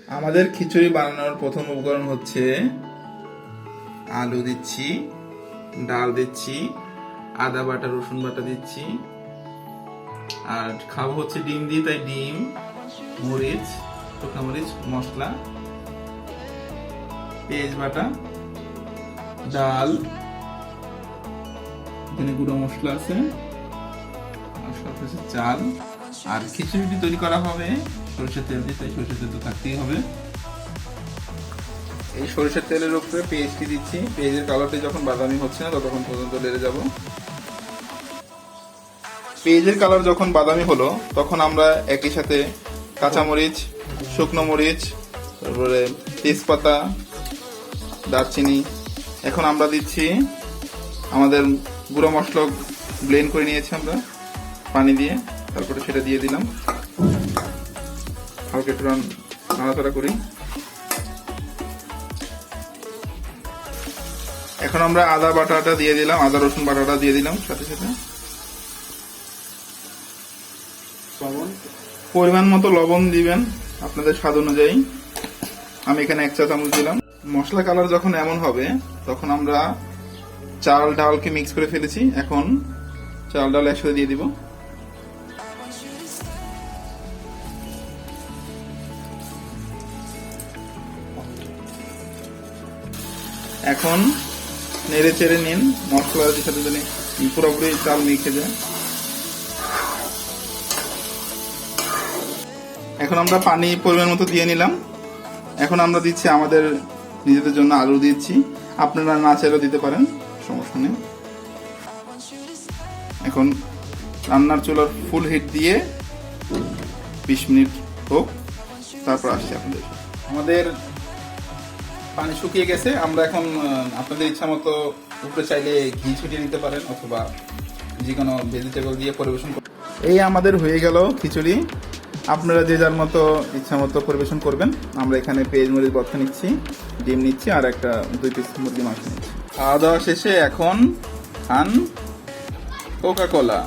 আমাদের খিচুড়ি বানানোর প্রথম উপকরণ হচ্ছে আলু দিচ্ছি, ডাল দিচ্ছি, আদা বাটা রসুন বাটা দিচ্ছি, আর খাবো হচ্ছে ডিম দিয়ে, তাই ডিম, মরিচ, শুকনো মরিচ, মশলা, পেঁয়াজ বাটা, ডাল, এখানে গুঁড়ো মশলা আছে, আর সব কিছু চাল। আর খিচুড়িটি তৈরি করা হবে সরষের তেল দিয়ে, তাই সরষের তেল তো থাকতেই হবে। এই সরষের তেলের উপরে পেঁয়াজটি দিচ্ছি। পেঁয়াজের কালারটি যখন বাদামি হচ্ছে না ততক্ষণ পর্যন্ত নেড়ে যাব। পেঁয়াজের কালার যখন বাদামি হলো তখন আমরা একই সাথে কাঁচামরিচ, শুকনো মরিচ, তারপরে তেজপাতা, দারচিনি, এখন আমরা দিচ্ছি আমাদের গুঁড়ো মশলা ব্লেন্ড করে নিয়েছি আমরা পানি দিয়ে, তারপরে সেটা দিয়ে দিলাম। হালকা একটু নাড়াচাড়া করি। এখন আমরা আদা বাটাটা দিয়ে দিলাম, আদা রসুন বাটাটা দিয়ে দিলাম সাথে সাথে। পরিমাণ মতো লবণ দিবেন আপনাদের স্বাদ অনুযায়ী। আমি এখানে 1 চা চামচ দিলাম। মশলা কালার যখন এমন হবে তখন আমরা চাল ডালকে মিক্স করে ফেলেছি, এখন চাল ডাল একসাথে দিয়ে দিব। এখন নেড়ে চেড়ে নিন, মশলার সাথে যেন পুরোপুরি চাল মেখে যায়। এখন আমরা পানি পরিমাণ মতো দিয়ে নিলাম। এখন আমরা দিচ্ছি আমাদের নিজেদের জন্য আলু দিচ্ছি, আপনারা না চাইলেও দিতে পারেন, সমস্যা নেই। এখন রান্নার চুলার ফুল হিট দিয়ে 20 মিনিট হোক, তারপর আসছি আপনাদের। আমাদের পানি শুকিয়ে গেছে। আমরা এখন আপনাদের ইচ্ছা মতো উপরে চাইলে ঘি ছিটিয়ে নিতে পারেন অথবা যে কোনো ভেজিটেবল দিয়ে পরিবেশন করবেন। এই আমাদের হয়ে গেল খিচুড়ি। আপনারা যে যার মতো ইচ্ছা মতো পরিবেশন করবেন। আমরা এখানে পেঁয়াজ মরিচ ভর্তা নিচ্ছি, ডিম নিচ্ছি, আর 2 পিস মুরগি মাংস নিচ্ছি। খাওয়া দাওয়া শেষে এখন খান কোকা কোলা।